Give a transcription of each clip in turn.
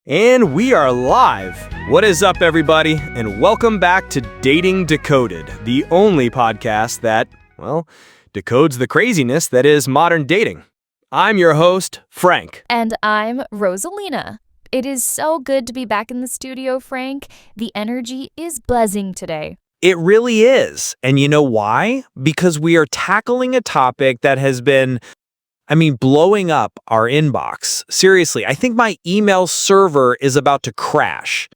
And we are live. What is up, everybody? And welcome back to Dating Decoded, the only podcast that, decodes the craziness that is modern dating. I'm your host, Frank. And I'm Rosalina. It is so good to be back in the studio, Frank. The energy is buzzing today. It really is. And you know why? Because we are tackling a topic that has been blowing up our inbox. Seriously, I think my email server is about to crash.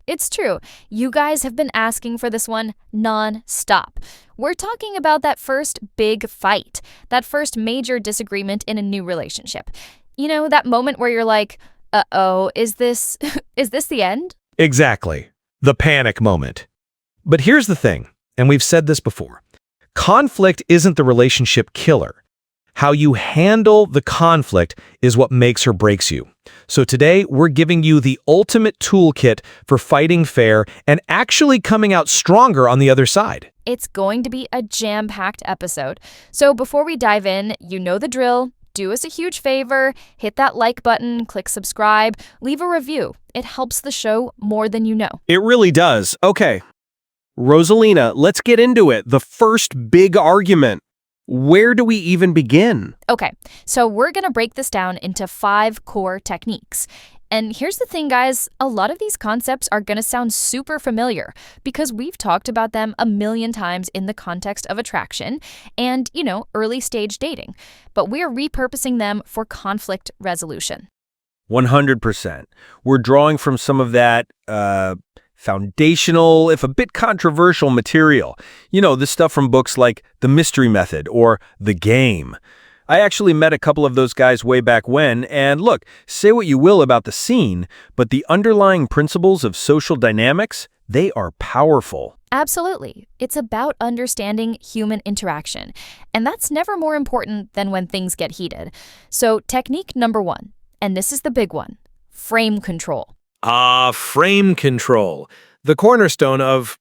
It's true. You guys have been asking for this one non-stop. We're talking about that first big fight, that first major disagreement in a new relationship. You know, that moment where you're like, uh-oh, is this the end? Exactly. The panic moment. But here's the thing, and we've said this before. Conflict isn't the relationship killer. How you handle the conflict is what makes or breaks you. So today, we're giving you the ultimate toolkit for fighting fair and actually coming out stronger on the other side. It's going to be a jam-packed episode. So before we dive in, you know the drill. Do us a huge favor, hit that like button, click subscribe, leave a review. It helps the show more than you know. It really does. Okay. Rosalina, let's get into it. The first big argument. Where do we even begin? Okay, so we're going to break this down into 5 core techniques. And here's the thing, guys, a lot of these concepts are going to sound super familiar because we've talked about them a million times in the context of attraction and, early stage dating. But we're repurposing them for conflict resolution. 100%. We're drawing from some of that, foundational, if a bit controversial material. The stuff from books like The Mystery Method or The Game. I actually met a couple of those guys way back when, and look, say what you will about the scene, but the underlying principles of social dynamics, they are powerful. Absolutely. It's about understanding human interaction, and that's never more important than when things get heated. So technique number 1, and this is the big one, frame control. Frame control. The cornerstone of,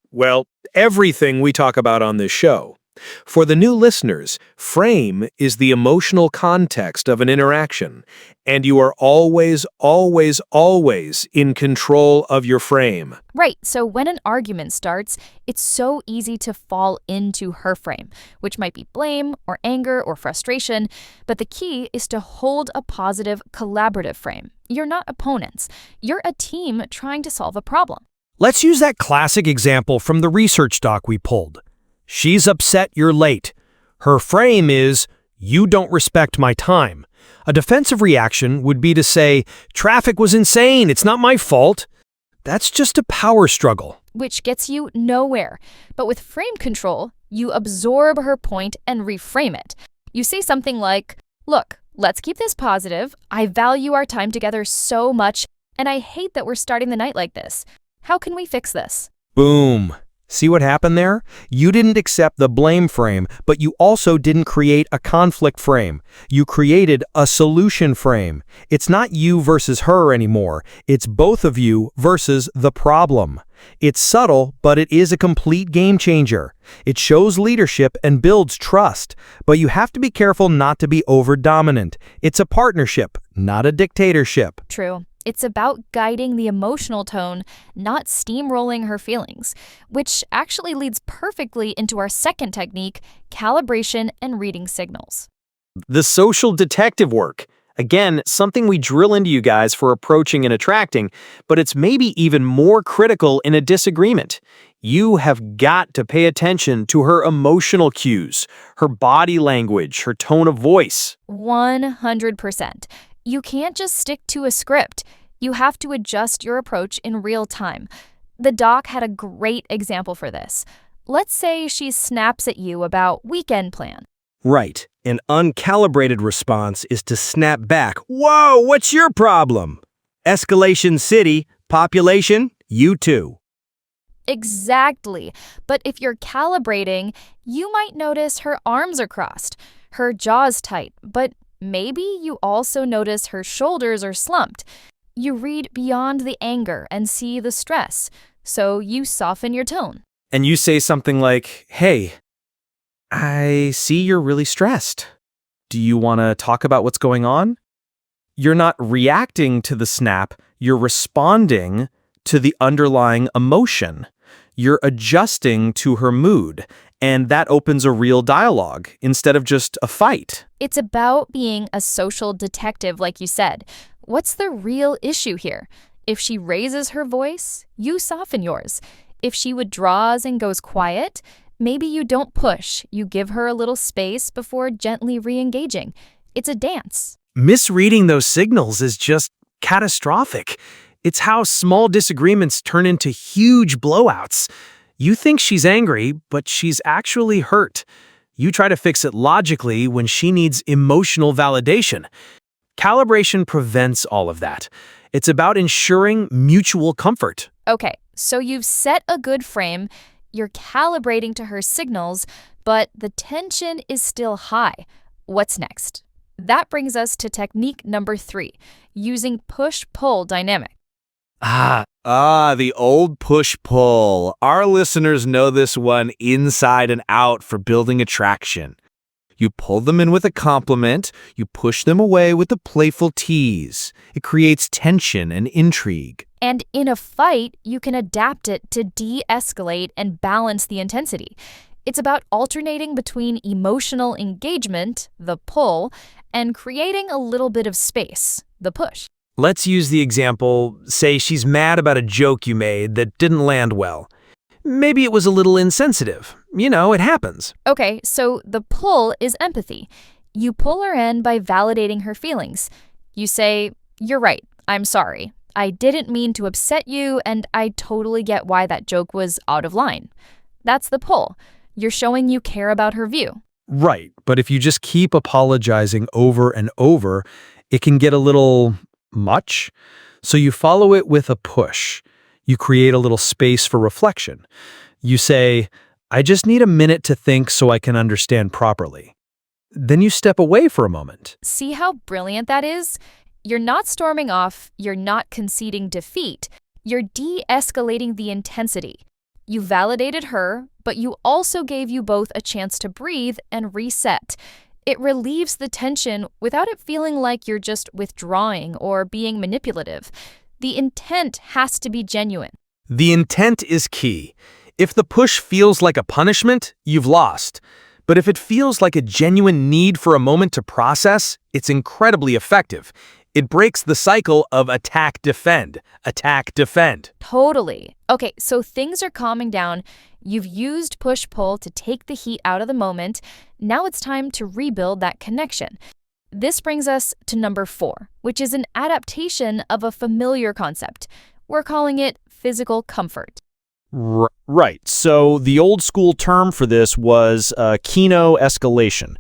everything we talk about on this show. For the new listeners, frame is the emotional context of an interaction, and you are always, always, always in control of your frame. Right, so when an argument starts, it's so easy to fall into her frame, which might be blame or anger or frustration, but the key is to hold a positive, collaborative frame. You're not opponents. You're a team trying to solve a problem. Let's use that classic example from the research doc we pulled. She's upset you're late. Her frame is, you don't respect my time. A defensive reaction would be to say, traffic was insane, it's not my fault. That's just a power struggle. Which gets you nowhere. But with frame control, you absorb her point and reframe it. You say something like, look, let's keep this positive. I value our time together so much, and I hate that we're starting the night like this. How can we fix this? Boom. See what happened there? You didn't accept the blame frame, but you also didn't create a conflict frame. You created a solution frame. It's not you versus her anymore. It's both of you versus the problem. It's subtle, but it is a complete game changer. It shows leadership and builds trust, but you have to be careful not to be over-dominant. It's a partnership, not a dictatorship. True. It's about guiding the emotional tone, not steamrolling her feelings, which actually leads perfectly into our second technique, calibration and reading signals. The social detective work. Again, something we drill into you guys for approaching and attracting, but it's maybe even more critical in a disagreement. You have got to pay attention to her emotional cues, her body language, her tone of voice. 100%. You can't just stick to a script. You have to adjust your approach in real time. The doc had a great example for this. Let's say she snaps at you about weekend plan. Right. An uncalibrated response is to snap back. Whoa, what's your problem? Escalation City, population, you too. Exactly. But if you're calibrating, you might notice her arms are crossed, her jaw's tight, but maybe you also notice her shoulders are slumped. You read beyond the anger and see the stress, so you soften your tone. And you say something like, hey, I see you're really stressed. Do you want to talk about what's going on? You're not reacting to the snap, You're responding to the underlying emotion. You're adjusting to her mood, and that opens a real dialogue instead of just a fight. It's about being a social detective, like you said. What's the real issue here? If she raises her voice, you soften yours. If she withdraws and goes quiet, maybe you don't push. You give her a little space before gently re-engaging. It's a dance. Misreading those signals is just catastrophic. It's how small disagreements turn into huge blowouts. You think she's angry, but she's actually hurt. You try to fix it logically when she needs emotional validation. Calibration prevents all of that. It's about ensuring mutual comfort. Okay, so you've set a good frame, you're calibrating to her signals, but the tension is still high. What's next? That brings us to technique number 3, using push-pull dynamic. The old push-pull. Our listeners know this one inside and out for building attraction. You pull them in with a compliment, you push them away with a playful tease. It creates tension and intrigue. And in a fight, you can adapt it to de-escalate and balance the intensity. It's about alternating between emotional engagement, the pull, and creating a little bit of space, the push. Let's use the example, say she's mad about a joke you made that didn't land well. Maybe it was a little insensitive. It happens. Okay, so the pull is empathy. You pull her in by validating her feelings. You say, "You're right, I'm sorry. I didn't mean to upset you, and I totally get why that joke was out of line." That's the pull. You're showing you care about her view. Right, but if you just keep apologizing over and over, it can get a little much. So you follow it with a push. You create a little space for reflection. You say, "I just need a minute to think so I can understand properly." Then you step away for a moment. See how brilliant that is? You're not storming off, you're not conceding defeat, you're de-escalating the intensity. You validated her, but you also gave you both a chance to breathe and reset. It relieves the tension without it feeling like you're just withdrawing or being manipulative. The intent has to be genuine. The intent is key. If the push feels like a punishment, you've lost. But if it feels like a genuine need for a moment to process, it's incredibly effective. It breaks the cycle of attack, defend, attack, defend. Totally. Okay, so things are calming down. You've used push-pull to take the heat out of the moment. Now it's time to rebuild that connection. This brings us to number 4, which is an adaptation of a familiar concept. We're calling it physical comfort. Right. So the old school term for this was kino escalation.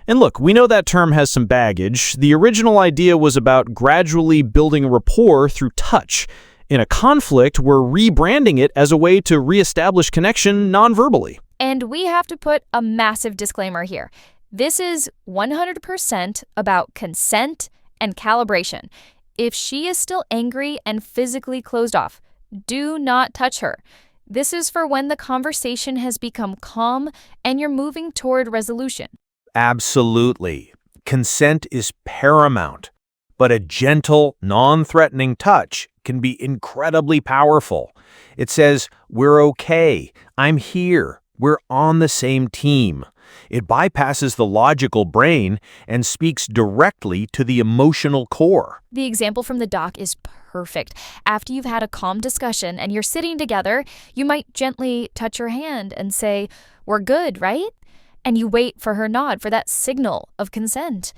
And look, we know that term has some baggage. The original idea was about gradually building rapport through touch. In a conflict, we're rebranding it as a way to reestablish connection non-verbally. And we have to put a massive disclaimer here. This is 100% about consent and calibration. If she is still angry and physically closed off, do not touch her. This is for when the conversation has become calm and you're moving toward resolution. Absolutely. Consent is paramount, but a gentle, non-threatening touch can be incredibly powerful. It says, "We're okay. I'm here. We're on the same team." It bypasses the logical brain and speaks directly to the emotional core. The example from the doc is perfect. After you've had a calm discussion and you're sitting together, you might gently touch her hand and say, "We're good, right?" And you wait for her nod for that signal of consent.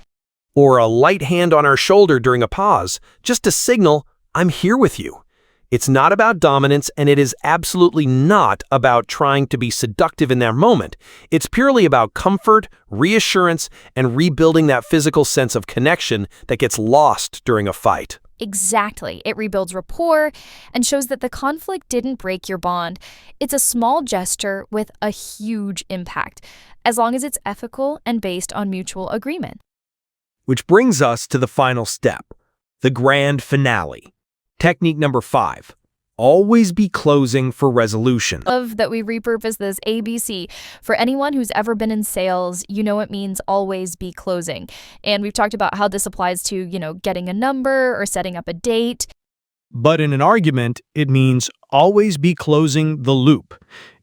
Or a light hand on her shoulder during a pause, just to signal, "I'm here with you." It's not about dominance, and it is absolutely not about trying to be seductive in that moment. It's purely about comfort, reassurance, and rebuilding that physical sense of connection that gets lost during a fight. Exactly. It rebuilds rapport and shows that the conflict didn't break your bond. It's a small gesture with a huge impact, as long as it's ethical and based on mutual agreement. Which brings us to the final step, the grand finale. Technique number 5, always be closing for resolution. Love that we repurpose this ABC. For anyone who's ever been in sales, you know it means always be closing. And we've talked about how this applies to, getting a number or setting up a date. But in an argument, it means always be closing the loop.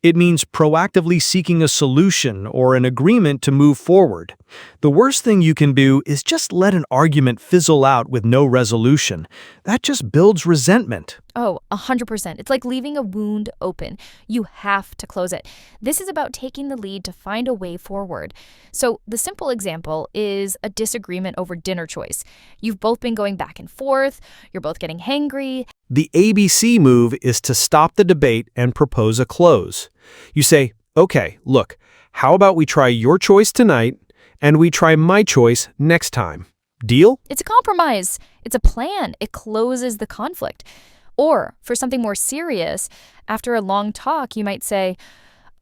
It means proactively seeking a solution or an agreement to move forward. The worst thing you can do is just let an argument fizzle out with no resolution. That just builds resentment. Oh, 100%. It's like leaving a wound open. You have to close it. This is about taking the lead to find a way forward. So the simple example is a disagreement over dinner choice. You've both been going back and forth. You're both getting hangry. The ABC move is to stop the debate and propose a close. You say, okay, look, how about we try your choice tonight and we try my choice next time? Deal? It's a compromise. It's a plan. It closes the conflict. Or for something more serious, after a long talk, you might say,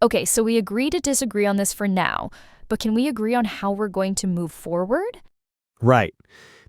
okay, so we agree to disagree on this for now, but can we agree on how we're going to move forward? Right.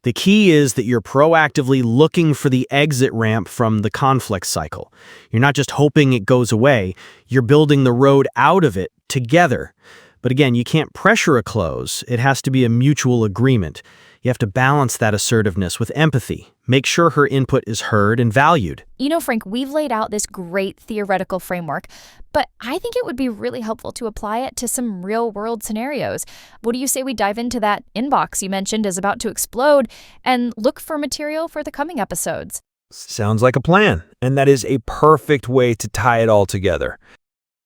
The key is that you're proactively looking for the exit ramp from the conflict cycle. You're not just hoping it goes away, you're building the road out of it together. But again, you can't pressure a close. It has to be a mutual agreement. You have to balance that assertiveness with empathy. Make sure her input is heard and valued. You know, Frank, we've laid out this great theoretical framework, but I think it would be really helpful to apply it to some real-world scenarios. What do you say we dive into that inbox you mentioned is about to explode and look for material for the coming episodes? Sounds like a plan, and that is a perfect way to tie it all together.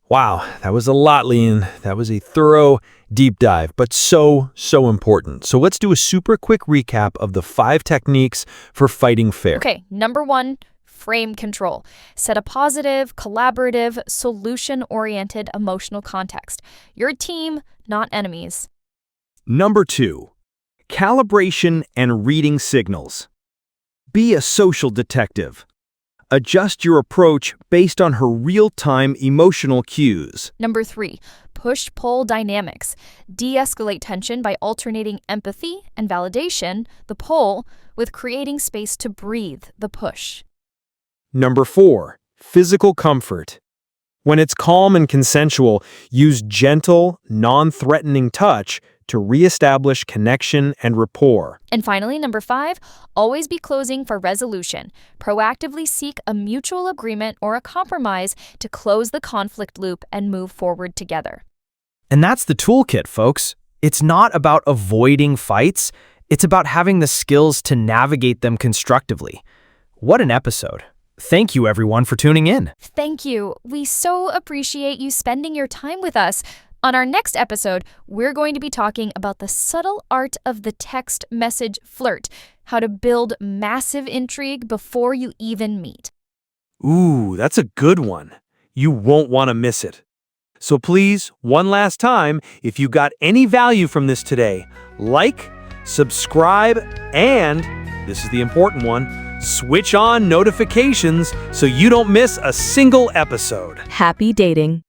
Wow, that was a lot, Lean. That was a thorough deep dive, but so important. So let's do a super quick recap of the 5 techniques for fighting fair. Okay, number 1, frame control. Set a positive, collaborative, solution-oriented emotional context. You're a team, not enemies. Number 2, calibration and reading signals. Be a social detective. Adjust your approach based on her real-time emotional cues. Number 3, push-pull dynamics. De-escalate tension by alternating empathy and validation, the pull, with creating space to breathe, the push. Number 4, physical comfort. When it's calm and consensual, use gentle, non-threatening touch to reestablish connection and rapport. And finally, number 5, always be closing for resolution. Proactively seek a mutual agreement or a compromise to close the conflict loop and move forward together. And that's the toolkit, folks. It's not about avoiding fights. It's about having the skills to navigate them constructively. What an episode. Thank you, everyone, for tuning in. Thank you. We so appreciate you spending your time with us. On our next episode, we're going to be talking about the subtle art of the text message flirt, how to build massive intrigue before you even meet. Ooh, that's a good one. You won't want to miss it. So please, one last time, if you got any value from this today, like, subscribe, and, this is the important one, switch on notifications so you don't miss a single episode. Happy dating.